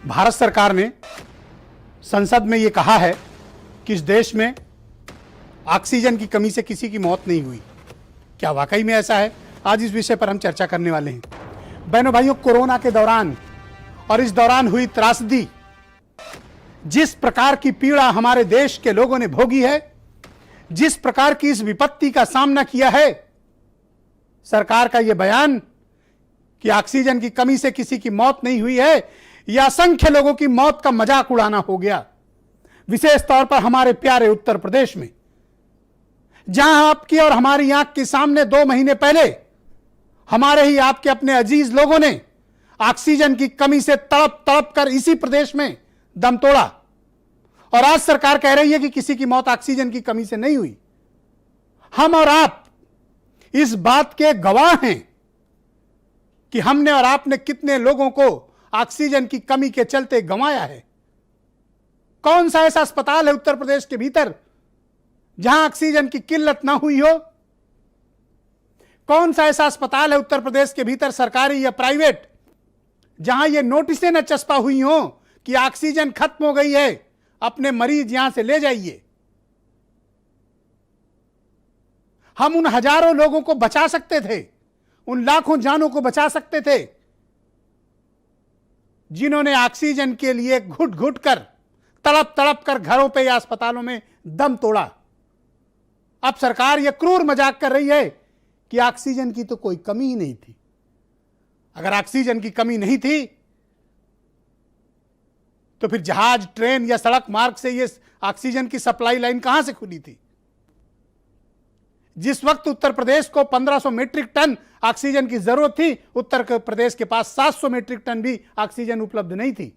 भारत सरकार ने संसद में यह कहा है कि इस देश में ऑक्सीजन की कमी से किसी की मौत नहीं हुई। क्या वाकई में ऐसा है? आज इस विषय पर हम चर्चा करने वाले हैं। बहनों भाइयों, कोरोना के दौरान और इस दौरान हुई त्रासदी, जिस प्रकार की पीड़ा हमारे देश के लोगों ने भोगी है, जिस प्रकार की इस विपत्ति का सामना किया है, सरकार का यह बयान कि ऑक्सीजन की कमी से किसी की मौत नहीं हुई है, यह असंख्य लोगों की मौत का मजाक उड़ाना हो गया। विशेष तौर पर हमारे प्यारे उत्तर प्रदेश में, जहां आपकी और हमारी आंख के सामने 2 महीने पहले हमारे ही आपके अपने अजीज लोगों ने ऑक्सीजन की कमी से तड़प तड़प कर इसी प्रदेश में दम तोड़ा, और आज सरकार कह रही है कि किसी की मौत ऑक्सीजन की कमी से नहीं हुई। हम और आप इस बात के गवाह हैं कि हमने और आपने कितने लोगों को ऑक्सीजन की कमी के चलते गंवाया है। कौन सा ऐसा अस्पताल है उत्तर प्रदेश के भीतर जहां ऑक्सीजन की किल्लत ना हुई हो? कौन सा ऐसा अस्पताल है उत्तर प्रदेश के भीतर, सरकारी या प्राइवेट, जहां ये नोटिसें न चस्पा हुई हो कि ऑक्सीजन खत्म हो गई है, अपने मरीज यहां से ले जाइए? हम उन हजारों लोगों को बचा सकते थे, उन लाखों जानों को बचा सकते थे जिन्होंने ऑक्सीजन के लिए घुट घुट कर, तड़प तड़प कर घरों पे या अस्पतालों में दम तोड़ा। अब सरकार यह क्रूर मजाक कर रही है कि ऑक्सीजन की तो कोई कमी ही नहीं थी। अगर ऑक्सीजन की कमी नहीं थी तो फिर जहाज, ट्रेन या सड़क मार्ग से यह ऑक्सीजन की सप्लाई लाइन कहां से खुली थी? जिस वक्त उत्तर प्रदेश को 1500 मीट्रिक टन ऑक्सीजन की जरूरत थी, उत्तर प्रदेश के पास 700 मीट्रिक टन भी ऑक्सीजन उपलब्ध नहीं थी।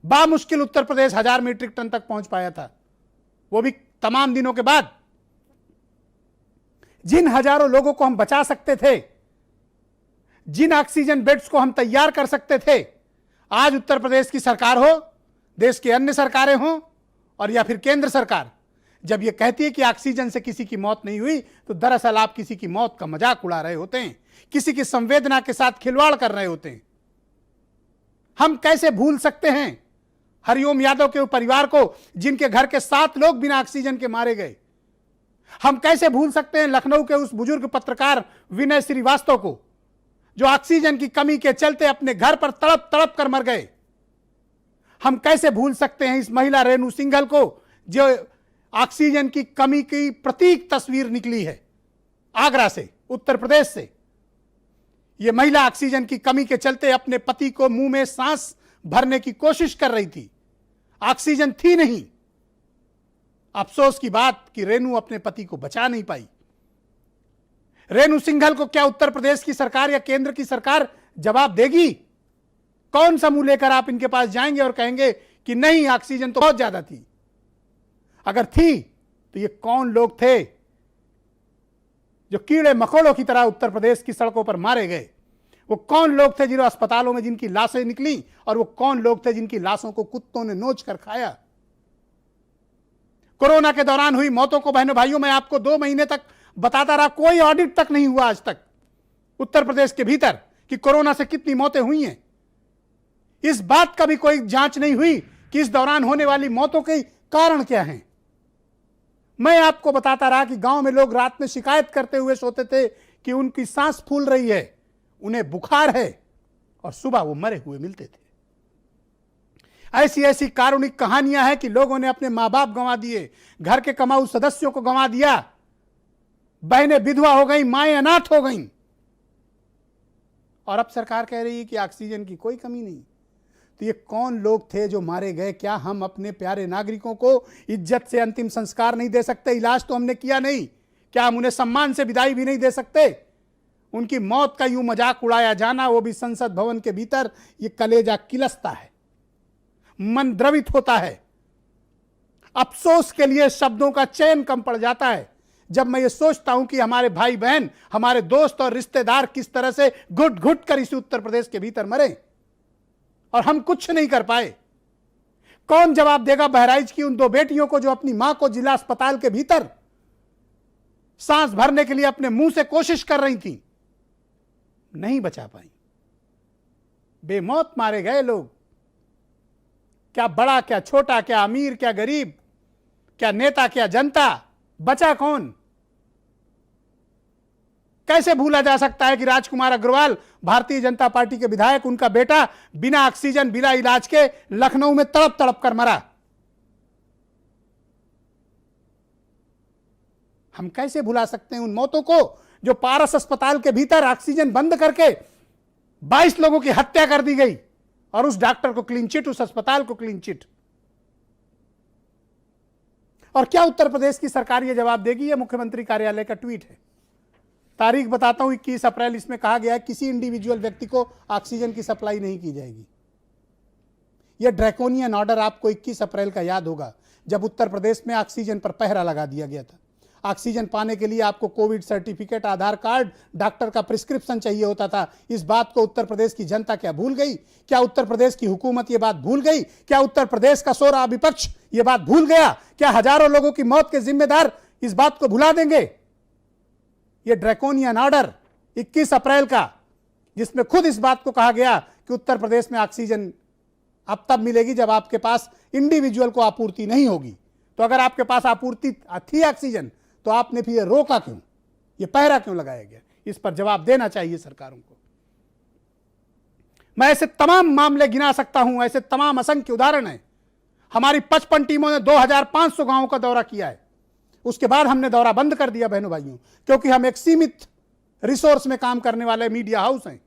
बामुश्किल उत्तर प्रदेश 1000 मीट्रिक टन तक पहुंच पाया था, वो भी तमाम दिनों के बाद। जिन हजारों लोगों को हम बचा सकते थे, जिन ऑक्सीजन बेड्स को हम तैयार कर सकते थे, आज उत्तर प्रदेश की सरकार हो, देश की अन्य सरकारें हों, और या फिर केंद्र सरकार जब यह कहती है कि ऑक्सीजन से किसी की मौत नहीं हुई, तो दरअसल आप किसी की मौत का मजाक उड़ा रहे होते हैं, किसी की संवेदना के साथ खिलवाड़ कर रहे होते हैं। हम कैसे भूल सकते हैं हरिओम यादव के परिवार को, जिनके घर के 7 लोग बिना ऑक्सीजन के मारे गए? हम कैसे भूल सकते हैं लखनऊ के उस बुजुर्ग पत्रकार विनय श्रीवास्तव को, जो ऑक्सीजन की कमी के चलते अपने घर पर तड़प तड़प कर मर गए? हम कैसे भूल सकते हैं इस महिला रेणु सिंघल को, जो ऑक्सीजन की कमी की प्रतीक तस्वीर निकली है आगरा से, उत्तर प्रदेश से? यह महिला ऑक्सीजन की कमी के चलते अपने पति को मुंह में सांस भरने की कोशिश कर रही थी, ऑक्सीजन थी नहीं। अफसोस की बात कि रेणु अपने पति को बचा नहीं पाई। रेणु सिंघल को क्या उत्तर प्रदेश की सरकार या केंद्र की सरकार जवाब देगी? कौन सा मुंह लेकर आप इनके पास जाएंगे और कहेंगे कि नहीं, ऑक्सीजन तो बहुत ज्यादा थी? अगर थी तो ये कौन लोग थे जो कीड़े मकोड़ों की तरह उत्तर प्रदेश की सड़कों पर मारे गए? वो कौन लोग थे जिन्होंने अस्पतालों में जिनकी लाशें निकली, और वो कौन लोग थे जिनकी लाशों को कुत्तों ने नोच कर खाया? कोरोना के दौरान हुई मौतों को बहनों भाइयों, मैं आपको 2 महीने तक बताता रहा, कोई ऑडिट तक नहीं हुआ आज तक उत्तर प्रदेश के भीतर कि कोरोना से कितनी मौतें हुई हैं। इस बात का भी कोई जांच नहीं हुई कि इस दौरान होने वाली मौतों के कारण क्या हैं। मैं आपको बताता रहा कि गांव में लोग रात में शिकायत करते हुए सोते थे कि उनकी सांस फूल रही है, उन्हें बुखार है, और सुबह वो मरे हुए मिलते थे। ऐसी ऐसी कारुणिक कहानियां हैं कि लोगों ने अपने मां बाप गंवा दिए, घर के कमाऊ सदस्यों को गंवा दिया, बहनें विधवा हो गई, माएं अनाथ हो गईं, और अब सरकार कह रही है कि ऑक्सीजन की कोई कमी नहीं। तो ये कौन लोग थे जो मारे गए? क्या हम अपने प्यारे नागरिकों को इज्जत से अंतिम संस्कार नहीं दे सकते? इलाज तो हमने किया नहीं, क्या हम उन्हें सम्मान से विदाई भी नहीं दे सकते? उनकी मौत का यूं मजाक उड़ाया जाना, वो भी संसद भवन के भीतर, ये कलेजा किलसता है, मन द्रवित होता है। अफसोस के लिए शब्दों का चयन कम पड़ जाता है जब मैं ये सोचता हूं कि हमारे भाई बहन, हमारे दोस्त और रिश्तेदार किस तरह से घुट घुट कर इस उत्तर प्रदेश के भीतर मरे, और हम कुछ नहीं कर पाए। कौन जवाब देगा बहराइच की उन 2 बेटियों को जो अपनी मां को जिला अस्पताल के भीतर सांस भरने के लिए अपने मुंह से कोशिश कर रही थी, नहीं बचा पाई? बेमौत मारे गए लोग, क्या बड़ा, क्या छोटा, क्या अमीर, क्या गरीब, क्या नेता, क्या जनता, बचा कौन? कैसे भूला जा सकता है कि राजकुमार अग्रवाल भारतीय जनता पार्टी के विधायक, उनका बेटा बिना ऑक्सीजन, बिना इलाज के लखनऊ में तड़प तड़प कर मरा। हम कैसे भुला सकते हैं उन मौतों को जो पारस अस्पताल के भीतर ऑक्सीजन बंद करके 22 लोगों की हत्या कर दी गई और उस डॉक्टर को क्लीन चिट, उस अस्पताल को क्लीन चिट। और क्या उत्तर प्रदेश की सरकार यह जवाब देगी? यह मुख्यमंत्री कार्यालय का ट्वीट है, तारीख बताता हूं 21 अप्रैल। इसमें कहा गया है किसी इंडिविजुअल व्यक्ति को ऑक्सीजन की सप्लाई नहीं की जाएगी। यह ड्रैकोनियन ऑर्डर आपको 21 अप्रैल का याद होगा, जब उत्तर प्रदेश में ऑक्सीजन पर पहरा लगा दिया गया था। ऑक्सीजन पाने के लिए आपको कोविड सर्टिफिकेट, आधार कार्ड, डॉक्टर का प्रिस्क्रिप्शन चाहिए होता था। इस बात को उत्तर प्रदेश की जनता क्या भूल गई? क्या उत्तर प्रदेश की हुकूमत यह बात भूल गई? क्या उत्तर प्रदेश का सोरा विपक्ष यह बात भूल गया? क्या हजारों लोगों की मौत के जिम्मेदार इस बात को भुला देंगे? यह ड्रैकोनियन ऑर्डर 21 अप्रैल का, जिसमें खुद इस बात को कहा गया कि उत्तर प्रदेश में ऑक्सीजन अब तब मिलेगी जब आपके पास इंडिविजुअल को आपूर्ति नहीं होगी। तो अगर आपके पास आपूर्ति थी ऑक्सीजन, तो आपने फिर रोका क्यों? ये पहरा क्यों लगाया गया? इस पर जवाब देना चाहिए सरकारों को। मैं ऐसे तमाम मामले गिना सकता हूं, ऐसे तमाम असंख्य उदाहरण हैं। हमारी 55 टीमों ने 2500 गांवों का दौरा किया है। उसके बाद हमने दौरा बंद कर दिया बहनों भाइयों, क्योंकि हम एक सीमित रिसोर्स में काम करने वाले मीडिया हाउस हैं।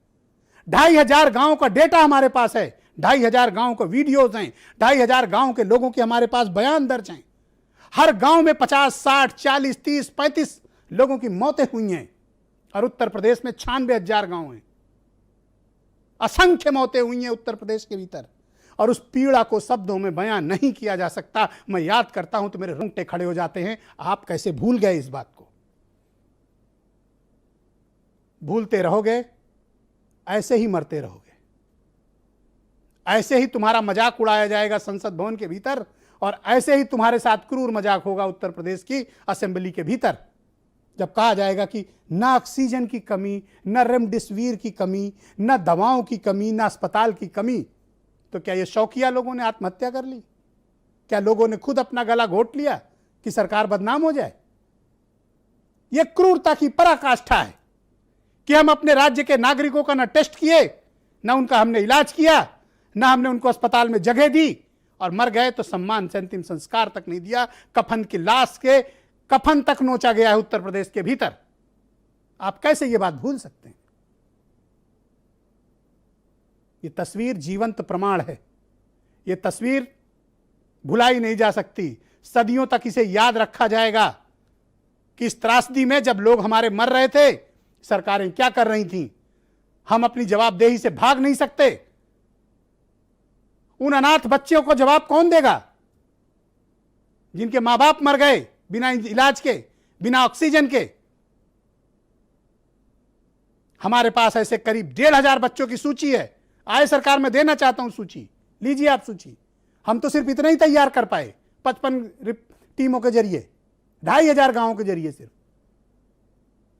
2500 गांवों का डेटा हमारे पास है, 2500 गांवों के वीडियोज हैं, 2500 गांवों के लोगों के हमारे पास बयान दर्ज हैं। हर गांव में 50, 60, 40, 30, 35 लोगों की मौतें हुई हैं और उत्तर प्रदेश में 96,000 गांव हैं। असंख्य मौतें हुई हैं उत्तर प्रदेश के भीतर, और उस पीड़ा को शब्दों में बयान नहीं किया जा सकता। मैं याद करता हूं तो मेरे रोंगटे खड़े हो जाते हैं। आप कैसे भूल गए इस बात को? भूलते रहोगे, ऐसे ही मरते रहोगे। ऐसे ही तुम्हारा मजाक उड़ाया जाएगा संसद भवन के भीतर, और ऐसे ही तुम्हारे साथ क्रूर मजाक होगा उत्तर प्रदेश की असेंबली के भीतर, जब कहा जाएगा कि न ऑक्सीजन की कमी, न रेमडेसिविर की कमी, न दवाओं की कमी, न अस्पताल की कमी। तो क्या ये शौकिया लोगों ने आत्महत्या कर ली? क्या लोगों ने खुद अपना गला घोट लिया कि सरकार बदनाम हो जाए? यह क्रूरता की पराकाष्ठा है कि हम अपने राज्य के नागरिकों का न टेस्ट किए, न उनका हमने इलाज किया, न हमने उनको अस्पताल में जगह दी, और मर गए तो सम्मान से अंतिम संस्कार तक नहीं दिया। कफन की लाश के कफन तक नोचा गया है उत्तर प्रदेश के भीतर। आप कैसे ये बात भूल सकते हैं? ये तस्वीर जीवंत प्रमाण है। ये तस्वीर भुलाई नहीं जा सकती। सदियों तक इसे याद रखा जाएगा कि इस त्रासदी में जब लोग हमारे मर रहे थे, सरकारें क्या कर रही थीं। हम अपनी जवाबदेही से भाग नहीं सकते। उन अनाथ बच्चों को जवाब कौन देगा जिनके मां बाप मर गए बिना इलाज के, बिना ऑक्सीजन के? हमारे पास ऐसे करीब 1,500 बच्चों की सूची है। आए सरकार में देना चाहता हूं सूची, लीजिए आप सूची। हम तो सिर्फ इतना ही तैयार कर पाए 55 टीमों के जरिए, 2,500 गांवों के जरिए। सिर्फ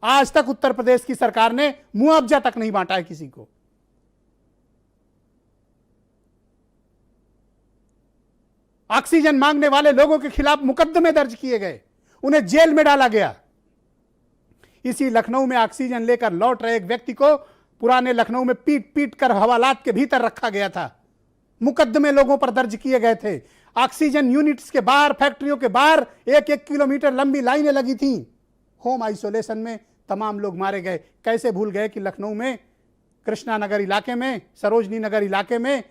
आज तक उत्तर प्रदेश की सरकार ने मुआवजा तक नहीं बांटा है किसी को। ऑक्सीजन मांगने वाले लोगों के खिलाफ मुकदमे दर्ज किए गए, उन्हें जेल में डाला गया। इसी लखनऊ में ऑक्सीजन लेकर लौट रहे एक व्यक्ति को पुराने लखनऊ में पीट पीट कर हवालात के भीतर रखा गया था। मुकदमे लोगों पर दर्ज किए गए थे। ऑक्सीजन यूनिट्स के बाहर, फैक्ट्रियों के बाहर 1-1 किलोमीटर लंबी लाइनें लगी थी। होम आइसोलेशन में तमाम लोग मारे गए। कैसे भूल गए कि लखनऊ में कृष्णा नगर इलाके में, सरोजनी नगर इलाके में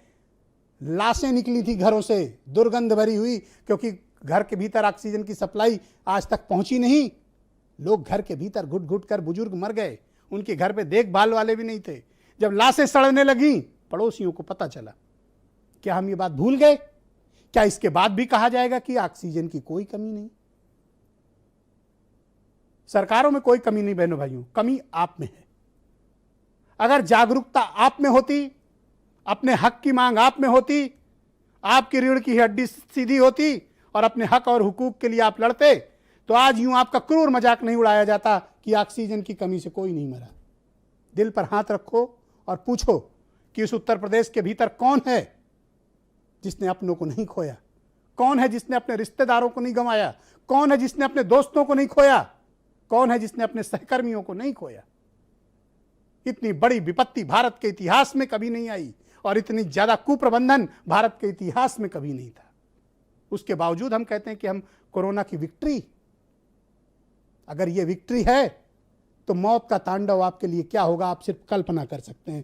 लाशें निकली थी घरों से, दुर्गंध भरी हुई, क्योंकि घर के भीतर ऑक्सीजन की सप्लाई आज तक पहुंची नहीं। लोग घर के भीतर घुट घुट कर बुजुर्ग मर गए, उनके घर पे देखभाल वाले भी नहीं थे। जब लाशें सड़ने लगी, पड़ोसियों को पता चला। क्या हम ये बात भूल गए? क्या इसके बाद भी कहा जाएगा कि ऑक्सीजन की कोई कमी नहीं? सरकारों में कोई कमी नहीं बहनों भाइयों, कमी आप में है। अगर जागरूकता आप में होती, अपने हक की मांग आप में होती, आपकी रीढ़ की हड्डी सीधी होती और अपने हक और हुकूक के लिए आप लड़ते, तो आज यूं आपका क्रूर मजाक नहीं उड़ाया जाता कि ऑक्सीजन की कमी से कोई नहीं मरा। दिल पर हाथ रखो और पूछो कि इस उत्तर प्रदेश के भीतर कौन है जिसने अपनों को नहीं खोया? कौन है जिसने अपने रिश्तेदारों को नहीं गंवाया? कौन है जिसने अपने दोस्तों को नहीं खोया? कौन है जिसने अपने सहकर्मियों को नहीं खोया? इतनी बड़ी विपत्ति भारत के इतिहास में कभी नहीं आई और इतनी ज्यादा कुप्रबंधन भारत के इतिहास में कभी नहीं था। उसके बावजूद हम कहते हैं कि हम कोरोना की विक्ट्री, अगर ये विक्ट्री है तो मौत का तांडव आपके लिए क्या होगा आप सिर्फ कल्पना कर सकते हैं।